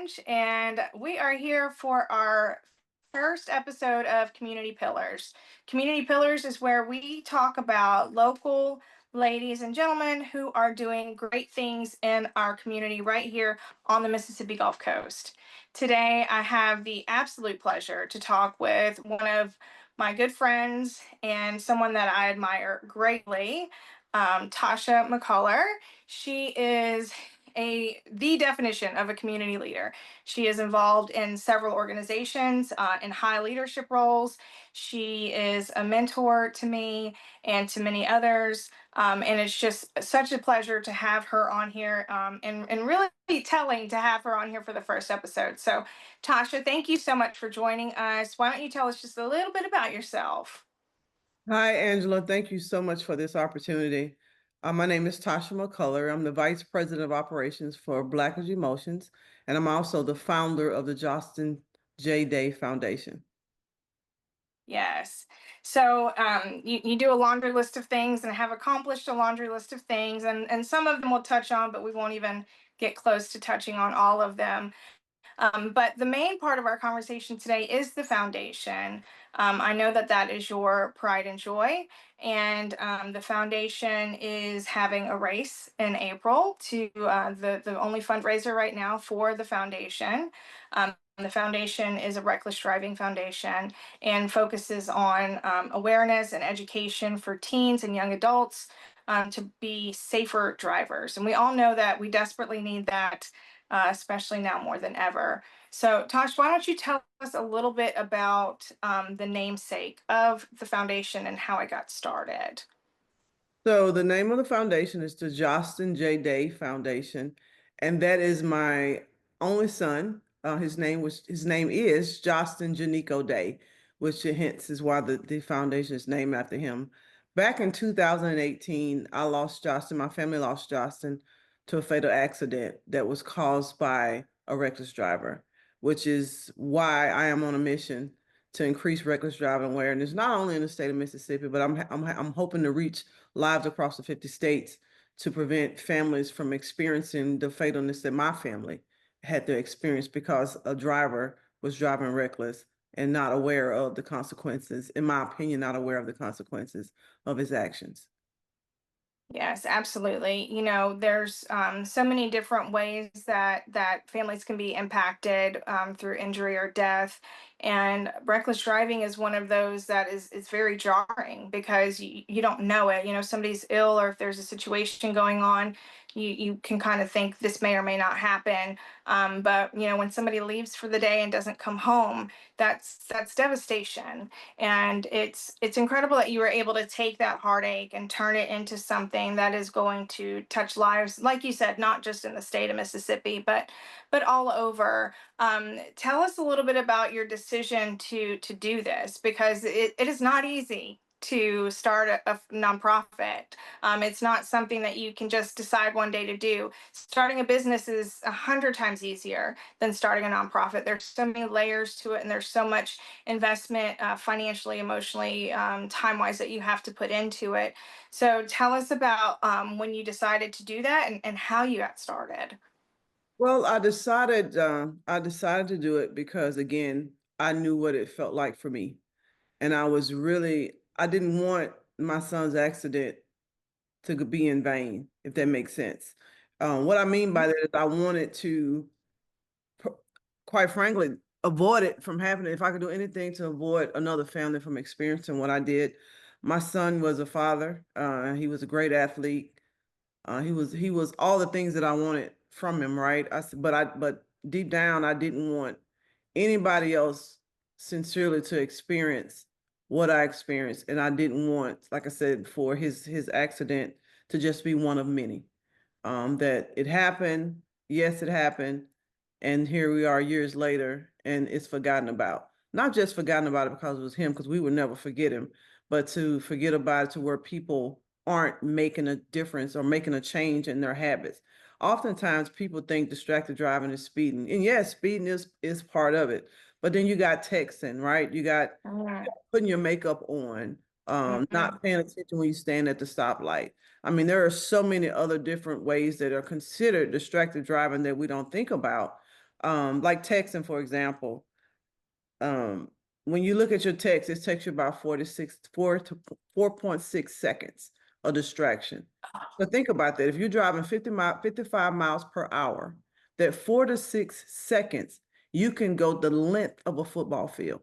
Challenge, and we are here for our first episode of Community Pillars. Community Pillars is where we talk about local ladies and gentlemen who are doing great things in our community right here on the Mississippi Gulf Coast. Today, I have the absolute pleasure to talk with one of my good friends and someone that I admire greatly, Tasha McCullar. She is the definition of a community leader. She is involved in several organizations in high leadership roles. She is a mentor to me and to many others. And it's just such a pleasure to have her on here, and really telling to have her on here for the first episode. So, Tasha, thank you so much for joining us. Why don't you tell us just a little bit about yourself? Hi, Angela. Thank you so much for this opportunity. My name is Tasha McCullar. I'm the Vice President of Operations for Blacklidge Emulsions, and I'm also the founder of the Josten J Day Foundation. Yes. So you do a laundry list of things and have accomplished a laundry list of things, and some of them we'll touch on, but we won't even get close to touching on all of them. But the main part of our conversation today is the foundation. I know that that is your pride and joy, and the foundation is having a race in April to the only fundraiser right now for the foundation. The foundation is a reckless driving foundation and focuses on awareness and education for teens and young adults to be safer drivers. And we all know that we desperately need that, especially now more than ever. So, Tosh, why don't you tell us a little bit about the namesake of the foundation and how it got started? So the name of the foundation is the Josten J Day Foundation, and that is my only son. His name is Josten Janico Day, which hence is why the foundation is named after him. Back in 2018, I lost Josten. My family lost Josten to a fatal accident that was caused by a reckless driver, which is why I am on a mission to increase reckless driving awareness, not only in the state of Mississippi, but I'm hoping to reach lives across the 50 states to prevent families from experiencing the fatalness that my family had to experience because a driver was driving reckless and not aware of the consequences, in my opinion, not aware of the consequences of his actions. Yes, absolutely. You know, there's so many different ways that families can be impacted through injury or death, and reckless driving is one of those that is very jarring because you don't know it. You know, somebody's ill, or if there's a situation going on, you can kind of think this may or may not happen. But you know, when somebody leaves for the day and doesn't come home, that's devastation. And it's incredible that you were able to take that heartache and turn it into something that is going to touch lives, like you said, not just in the state of Mississippi, but all over. Tell us a little bit about your decision to do this, because it is not easy to start a nonprofit. It's not something that you can just decide one day to do. Starting a business is 100 times easier than starting a nonprofit. There's so many layers to it, and there's so much investment, financially, emotionally, time-wise, that you have to put into it. So tell us about when you decided to do that, and how you got started. Well, I decided to do it because again, I knew what it felt like for me. And I didn't want my son's accident to be in vain, if that makes sense. What I mean by that is I wanted to, quite frankly, avoid it from happening. If I could do anything to avoid another family from experiencing what I did. My son was a father. He was a great athlete. He was all the things that I wanted from him, right? But deep down, I didn't want anybody else sincerely to experience what I experienced, and I didn't want, like I said, for his accident to just be one of many. That it happened, yes, it happened, and here we are years later, and it's forgotten about. Not just forgotten about it because it was him, because we would never forget him, but to forget about it to where people aren't making a difference or making a change in their habits. Oftentimes, people think distracted driving is speeding, and yes, speeding is part of it. But then you got texting, right? You got Mhm. putting your makeup on, Mhm. not paying attention when you stand at the stoplight. I mean, there are so many other different ways that are considered distracted driving that we don't think about. Like texting, for example. Um, when you look at your text, it takes you about 4 to 4.6 seconds of distraction. So think about that. If you're driving 55 miles per hour, that 4 to 6 seconds, you can go the length of a football field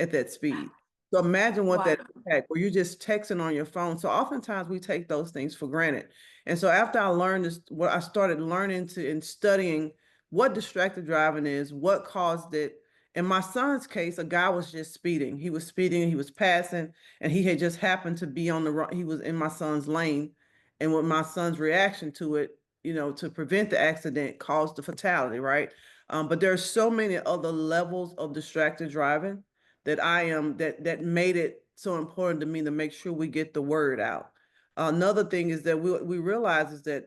at that speed. So imagine what Wow. that impact, where you're just texting on your phone. So oftentimes we take those things for granted. And so after I learned this, what I started learning to and studying what distracted driving is, what caused it. In my son's case, a guy was just speeding. He was speeding, he was passing, and he had just happened to be on the he was in my son's lane. And with my son's reaction to it, to prevent the accident caused the fatality, right? But there are so many other levels of distracted driving that that made it so important to me to make sure we get the word out. Another thing is that we realize is that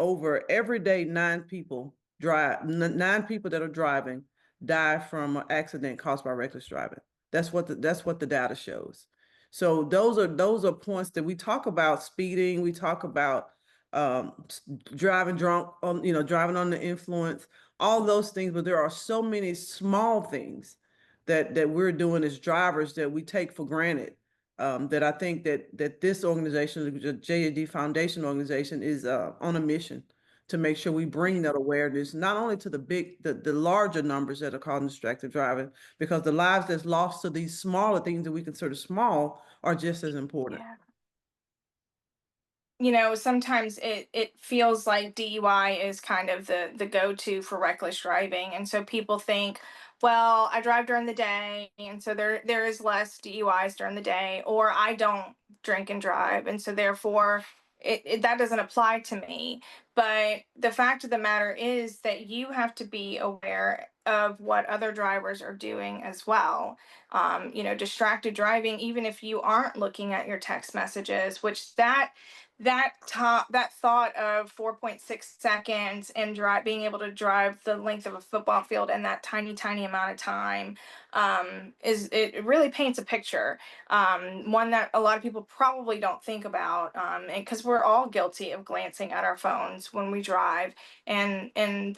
over every day, nine people that are driving die from an accident caused by reckless driving. That's what the data shows. So those are points that we talk about speeding, we talk about um, driving drunk on, driving under influence, all those things, but there are so many small things that we're doing as drivers that we take for granted. That I think that this organization, the JAD Foundation organization, is on a mission to make sure we bring that awareness not only to the larger numbers that are causing distracted driving, because the lives that's lost to these smaller things that we consider small are just as important. Yeah. Sometimes it feels like DUI is kind of the go-to for reckless driving. And so people think, well, I drive during the day, and so there is less DUIs during the day, or I don't drink and drive, and so therefore that doesn't apply to me. But the fact of the matter is that you have to be aware of what other drivers are doing as well. Distracted driving, even if you aren't looking at your text messages, which that thought of 4.6 seconds and being able to drive the length of a football field in that tiny amount of time, is it really paints a picture, one that a lot of people probably don't think about, and because we're all guilty of glancing at our phones when we drive, and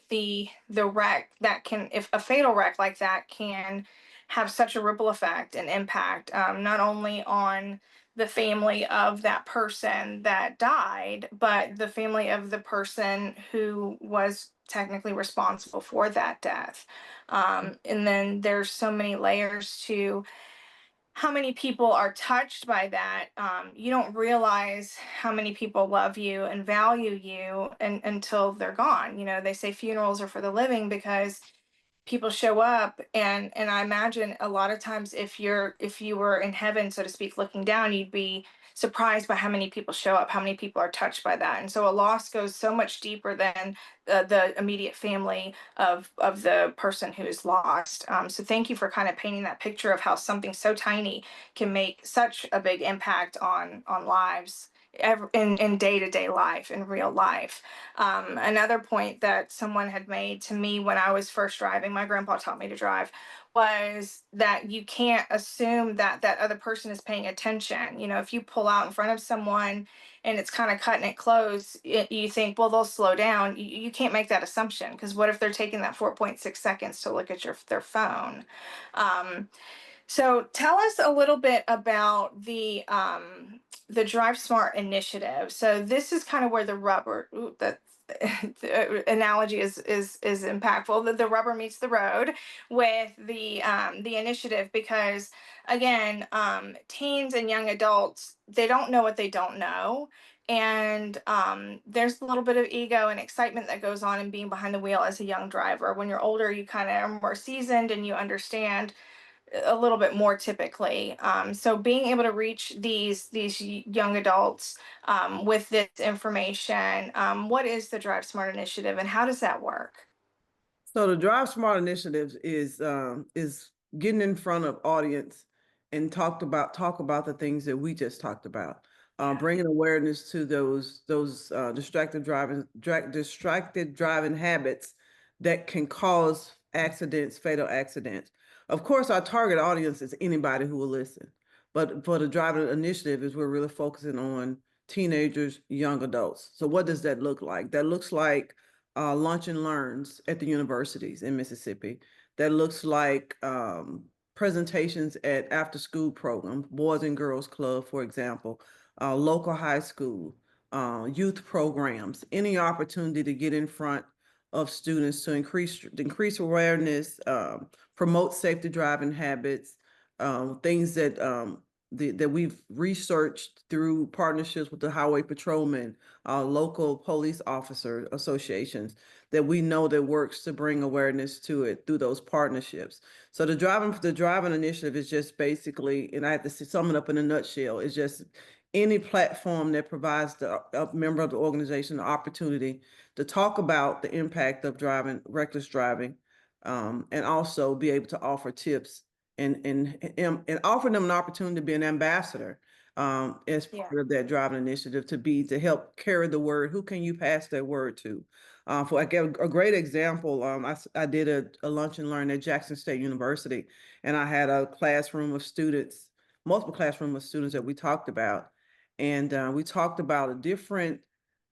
the wreck that can, if a fatal wreck like that can have such a ripple effect and impact, not only on the family of that person that died, but the family of the person who was technically responsible for that death. And then there's so many layers to how many people are touched by that. You don't realize how many people love you and value you until they're gone. They say funerals are for the living because people show up, and I imagine a lot of times if you were in heaven, so to speak, looking down, you'd be surprised by how many people show up, how many people are touched by that. And so a loss goes so much deeper than the immediate family of the person who is lost. So thank you for kind of painting that picture of how something so tiny can make such a big impact on lives in day-to-day life, in real life. Another point that someone had made to me when I was first driving, my grandpa taught me to drive, was that you can't assume that that other person is paying attention. If you pull out in front of someone and it's kind of cutting it close, you think, well, they'll slow down. You can't make that assumption, because what if they're taking that 4.6 seconds to look at their phone? Um, so tell us a little bit about the Drive Smart initiative. So this is kind of where the rubber, the analogy is impactful. That the rubber meets the road with the initiative, because again, teens and young adults, they don't know what they don't know. And there's a little bit of ego and excitement that goes on in being behind the wheel as a young driver. When you're older, you kind of are more seasoned and you understand a little bit more typically. So being able to reach these young adults with this information, what is the Drive Smart initiative and how does that work? So the Drive Smart Initiative is getting in front of audience and talk about the things that we just talked about, Yeah. bringing awareness to those distracted driving habits that can cause accidents, fatal accidents. Of course, our target audience is anybody who will listen, but for the driving initiative is we're really focusing on teenagers, young adults. So what does that look like? That looks like lunch and learns at the universities in Mississippi. That looks like presentations at after school programs, Boys and Girls Club, for example, local high school, youth programs, any opportunity to get in front of students to increase awareness, promote safety driving habits, things that we've researched through partnerships with the highway patrolmen, local police officer associations that we know that works to bring awareness to it through those partnerships. So the driving initiative is just basically, and I have to sum it up in a nutshell, is just any platform that provides a member of the organization the opportunity to talk about the impact of reckless driving, and also be able to offer tips and offer them an opportunity to be an ambassador, as Yeah. part of that driving initiative, to help carry the word. Who can you pass that word to? For I give a great example, I did a lunch and learn at Jackson State University, and I had a classroom of students, multiple classroom of students that we talked about, and we talked about different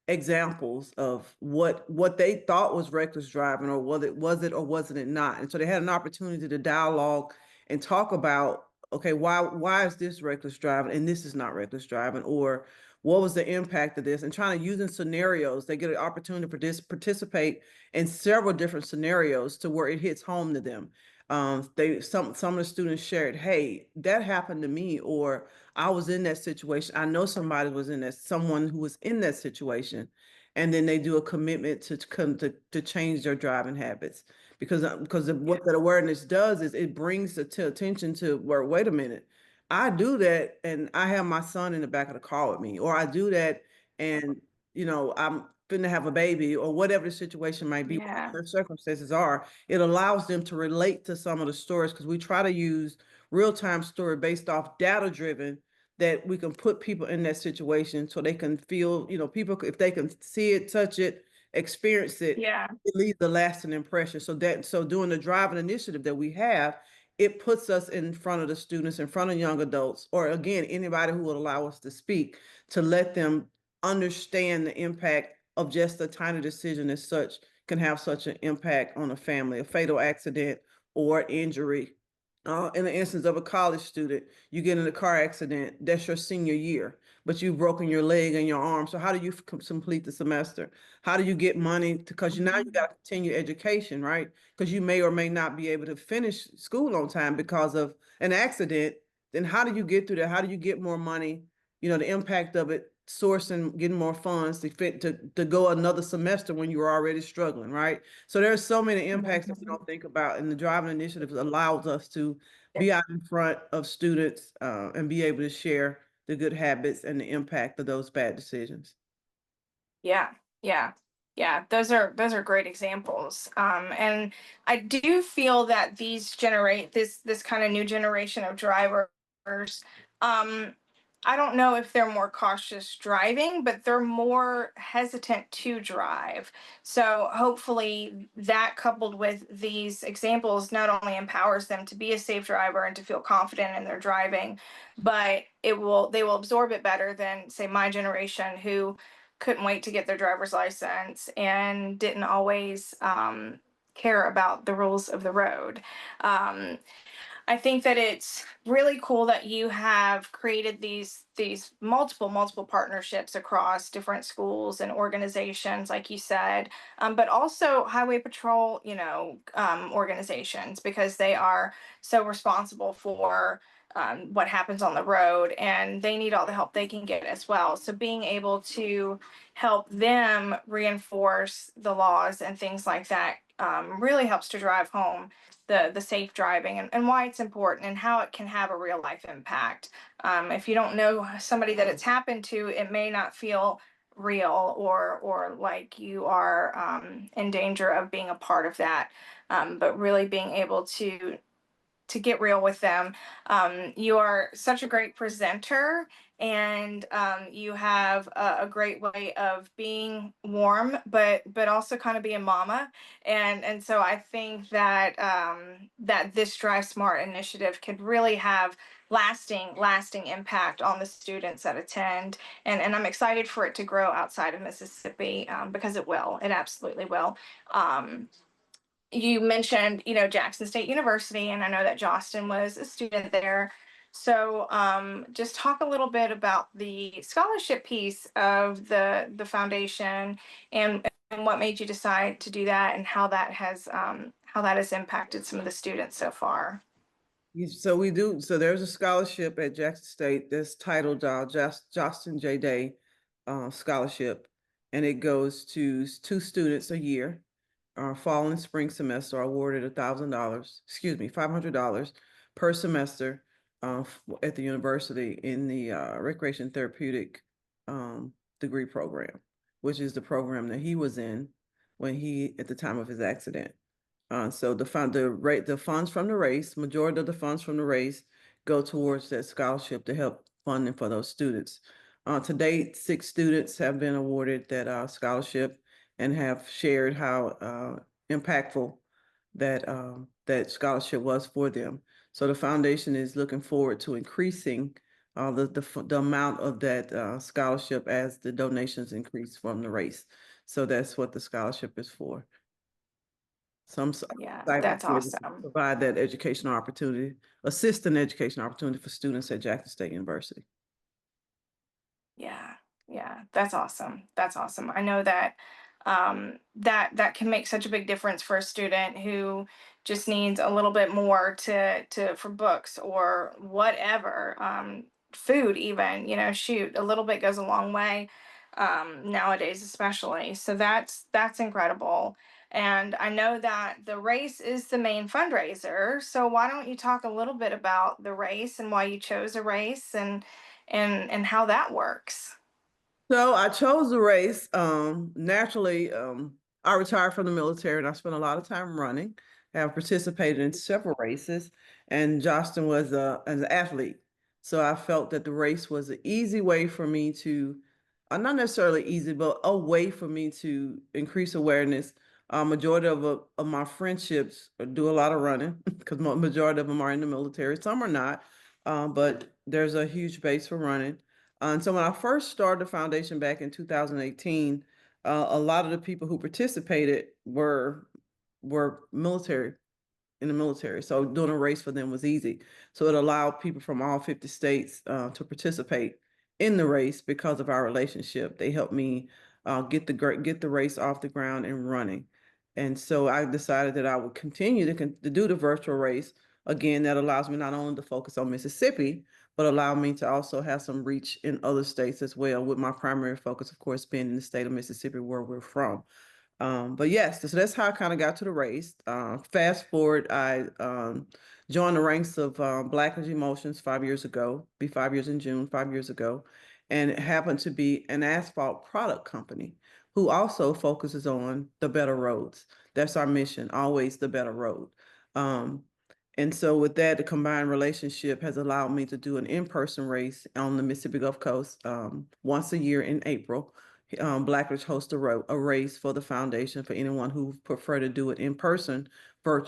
examples of what they thought was reckless driving, or was it or wasn't it not. And so they had an opportunity to dialogue and talk about, okay, why is this reckless driving and this is not reckless driving, or what was the impact of this, and trying to use in scenarios. They get an opportunity to participate in several different scenarios to where it hits home to them. Some of the students shared, hey, that happened to me, or I was in that situation. I know somebody was in that, someone who was in that situation. And then they do a commitment to come to change their driving habits, because of what that awareness does is it brings to attention to where, wait a minute, I do that and I have my son in the back of the car with me, or I do that and I'm finna have a baby, or whatever the situation might be, whatever Yeah. their circumstances are. It allows them to relate to some of the stories, because we try to use real-time story based off data driven, that we can put people in that situation so they can feel, people, if they can see it, touch it, experience it, Yeah. it leaves a lasting impression. So doing the driving initiative that we have, it puts us in front of the students, in front of young adults, or again, anybody who will allow us to speak, to let them understand the impact of just a tiny decision as such can have such an impact on a family, a fatal accident or injury. In the instance of a college student, you get in a car accident, that's your senior year, but you've broken your leg and your arm. So how do you complete the semester? How do you get money because now you got to continue education, right? Because you may or may not be able to finish school on time because of an accident. Then how do you get through that? How do you get more money? The impact of it, sourcing, getting more funds to go another semester when you were already struggling, right? So there's so many impacts that we Mhm. don't think about, and the driving initiative allows us to be out in front of students, and be able to share the good habits and the impact of those bad decisions. Yeah, yeah, yeah. Those are great examples. And I do feel that this kind of new generation of drivers. Um, I don't know if they're more cautious driving, but they're more hesitant to drive. So hopefully that, coupled with these examples, not only empowers them to be a safe driver and to feel confident in their driving, but they will absorb it better than, say, my generation, who couldn't wait to get their driver's license and didn't always care about the rules of the road. Um, I think that it's really cool that you have created these multiple partnerships across different schools and organizations, like you said, but also highway patrol, organizations, because they are so responsible for what happens on the road, and they need all the help they can get as well. So being able to help them reinforce the laws and things like that really helps to drive home the safe driving, and why it's important and how it can have a real life impact. If you don't know somebody that it's happened to, it may not feel real, or like you are in danger of being a part of that. But really being able to get real with them. You are such a great presenter, and you have a great way of being warm, but also kind of being mama. And so I think that that this Drive Smart initiative could really have lasting impact on the students that attend. And I'm excited for it to grow outside of Mississippi, because it absolutely will. Um, you mentioned, Jackson State University, and I know that Josten was a student there. So just talk a little bit about the scholarship piece of the foundation, and what made you decide to do that, and how that has impacted some of the students so far. So we do. So there's a scholarship at Jackson State that's titled Josten J Day Scholarship, and it goes to two students a year. Fall and spring semester are awarded $1,000, excuse me, $500 per semester at the university in the recreation therapeutic degree program, which is the program that he was in when he at the time of his accident. So the funds from the race, majority of the funds from the race go towards that scholarship to help funding for those students. To date, 6 students have been awarded that scholarship and have shared how impactful that scholarship was for them. So the foundation is looking forward to increasing the amount of that scholarship as the donations increase from the race. So that's what the scholarship is for. So I'm Yeah, excited that's to be able to awesome. provide that educational opportunity, assist in education opportunity for students at Jackson State University. Yeah, yeah, that's awesome. That's awesome. I know that that can make such a big difference for a student who just needs a little bit more to for books or whatever, food even. Shoot, a little bit goes a long way, nowadays, especially. So that's incredible. And I know that the race is the main fundraiser. So why don't you talk a little bit about the race and why you chose a race, and how that works? So I chose the race. Naturally, I retired from the military and I spent a lot of time running. Have participated in several races, and Jostin was an athlete. So I felt that the race was an easy way for me to, not necessarily easy, but a way for me to increase awareness. Majority of my friendships do a lot of running because majority of them are in the military. Some are not, but there's a huge base for running. And so when I first started the foundation back in 2018, a lot of the people who participated were military in the military. So doing a race for them was easy. So it allowed people from all 50 states to participate in the race because of our relationship. They helped me get the race off the ground and running. And so I decided that I would continue to do the virtual race. Again, that allows me not only to focus on Mississippi, but allow me to also have some reach in other states as well, with my primary focus, of course, being in the state of Mississippi where we're from. But yes, so that's how I kind of got to the race. Fast forward, I joined the ranks of Blacklidge Emulsions 5 years ago, be 5 years in June, 5 years ago, and it happened to be an asphalt product company who also focuses on the better roads. That's our mission, always the better road. Um, and so with that, the combined relationship has allowed me to do an in-person race on the Mississippi Gulf Coast once a year in April. Blacklidge hosts a race for the foundation for anyone who prefer to do it in person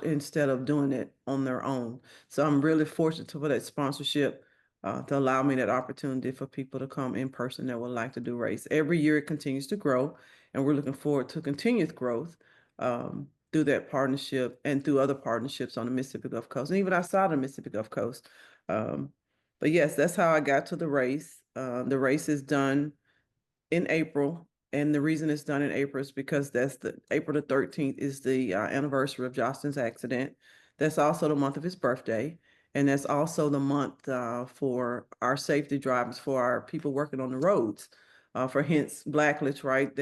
instead of doing it on their own. So I'm really fortunate for that sponsorship to allow me that opportunity for people to come in person that would like to do race. Every year it continues to grow, and we're looking forward to continuous growth through that partnership and through other partnerships on the Mississippi Gulf Coast and even outside of the Mississippi Gulf Coast. Um, but yes, that's how I got to the race. The race is done in April. And the reason it's done in April is because that's the April the 13th is the anniversary of Justin's accident. That's also the month of his birthday. And that's also the month for our safety drivers, for our people working on the roads. For hence Blacklidge, right?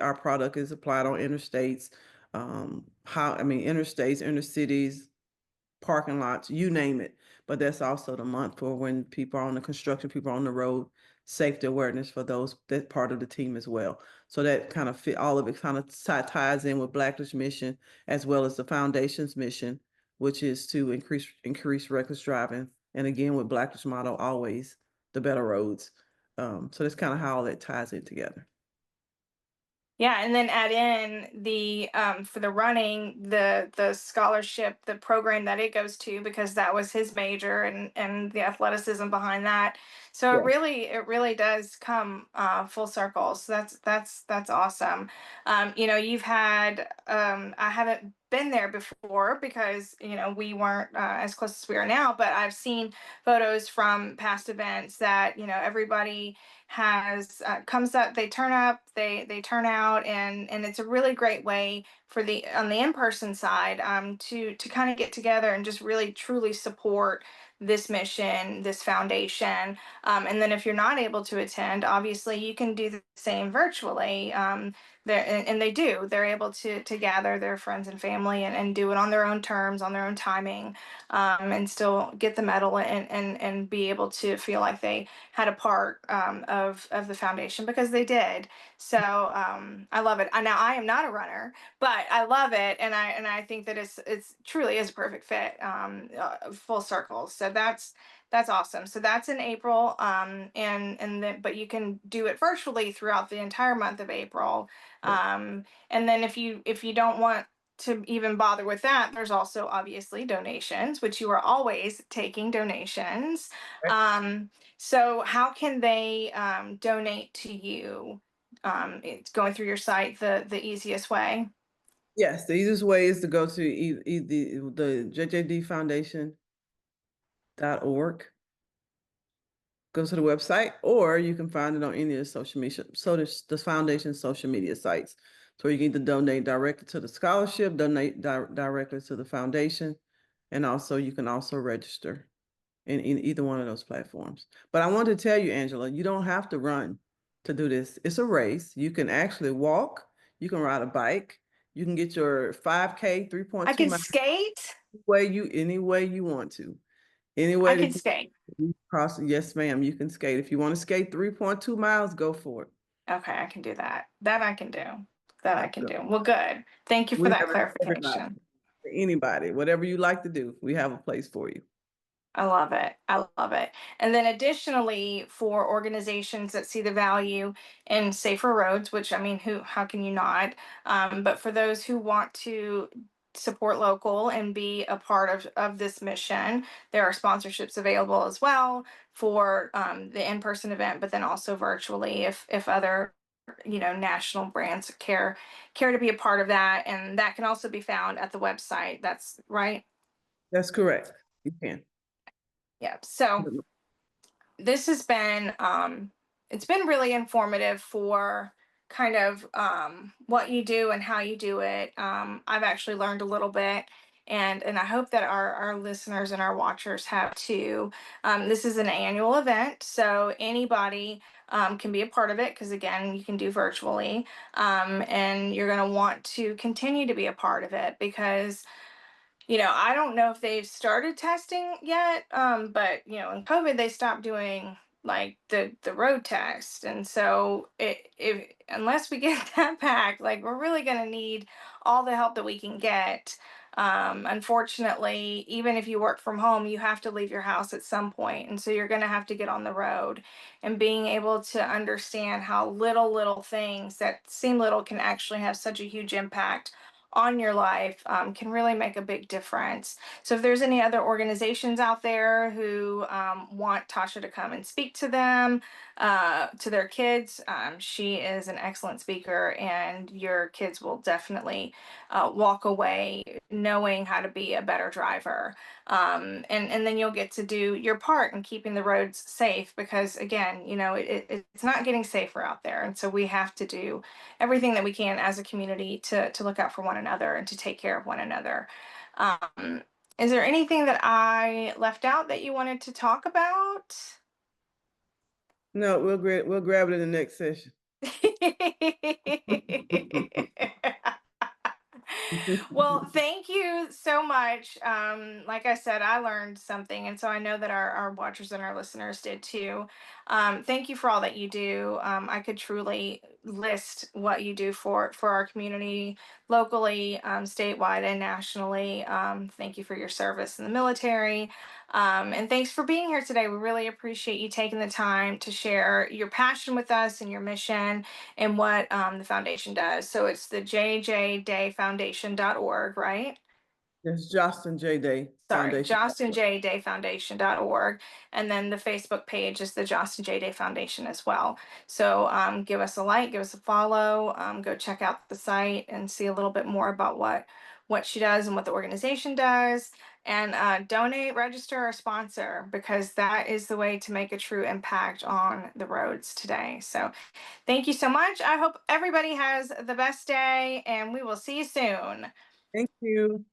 Our product is applied on interstates, interstates, inner cities, parking lots, you name it. But that's also the month for when people are on the construction, people are on the road, safety awareness for that part of the team as well. So that kind of all of it kind of ties in with Blacklidge mission as well as the foundation's mission, which is to increase reckless driving. And again, with Blacklidge motto, always the better roads. So that's kind of how all that ties in together. Yeah, and then add in the for the running, the scholarship, the program that it goes to, because that was his major, and the athleticism behind that. So Yeah. it really does come full circle. So that's awesome. You've had I haven't been there before because we weren't as close as we are now, but I've seen photos from past events that everybody has comes up, they turn up, they turn out, and it's a really great way for the on the in-person side to kind of get together and just really truly support this mission, this foundation. And then if you're not able to attend, obviously you can do the same virtually. And they do, they're able to gather their friends and family, and do it on their own terms, on their own timing, and still get the medal, and be able to feel like they had a part of the foundation, because they did. So I love it. Now I am not a runner, but I love it, and I think that it's truly is a perfect fit, full circle. So that's awesome. So that's in April, and then but you can do it virtually throughout the entire month of April, and then if you don't want to even bother with that, there's also obviously donations, which you are always taking donations. Right. So how can they donate to you? It's going through your site, the easiest way. Yes, the easiest way is to go to the jjdfoundation.org. Go to the website, or you can find it on any of the social media, so the foundation's social media sites. So you can either donate directly to the scholarship, donate directly to the foundation, and also you can also register in either one of those platforms. But I want to tell you, Angela, you don't have to run to do this. It's a race. You can actually walk, you can ride a bike, you can get your 5K, I 3.2 can miles, skate. any way you want to. Any I way can that skate. you cross, yes, ma'am, you can skate. If you want to skate 3.2 miles, go for it. Okay, I can do that. That I can do. That I can So do. Well, good. Thank you for we that have it for everybody, clarification. for anybody, whatever you like to do, we have a place for you. I love it. I love it. And then additionally, for organizations that see the value in safer roads, which I mean, how can you not? But for those who want to support local and be a part of this mission, there are sponsorships available as well for the in-person event, but then also virtually if other national brands care to be a part of that, and that can also be found at the website. That's right. That's correct. You can. Yep. So this has been it's been really informative for kind of what you do and how you do it. I've actually learned a little bit, and I hope that our listeners and our watchers have too. This is an annual event, so anybody can be a part of it, because again, you can do virtually, and you're going to want to continue to be a part of it, because I don't know if they've started testing yet, but in COVID they stopped doing like the road test, and so if unless we get that back, like we're really going to need all the help that we can get. Unfortunately, even if you work from home, you have to leave your house at some point, and so you're going to have to get on the road. And being able to understand how little things that seem little can actually have such a huge impact on your life, can really make a big difference. So if there's any other organizations out there who want Tasha to come and speak to them, to their kids, she is an excellent speaker, and your kids will definitely walk away knowing how to be a better driver. And then you'll get to do your part in keeping the roads safe, because again, it's not getting safer out there, and so we have to do everything that we can as a community to look out for one another and to take care of one another. Um, is there anything that I left out that you wanted to talk about? No, we'll grab it in the next session. Well, thank you so much. Like I said, I learned something, and so I know that our watchers and our listeners did too. Thank you for all that you do. I could truly list what you do for our community locally, statewide, and nationally. Thank you for your service in the military. And thanks for being here today. We really appreciate you taking the time to share your passion with us and your mission and what the foundation does. So it's the jjdayfoundation.org, right? It's Josten J Day Sorry, Foundation. jostenjdayfoundation.org. And then the Facebook page is the Josten J Day Foundation as well. So give us a like, give us a follow, go check out the site and see a little bit more about what she does and what the organization does. And donate, register, or sponsor, because that is the way to make a true impact on the roads today. So thank you so much. I hope everybody has the best day, and we will see you soon. Thank you.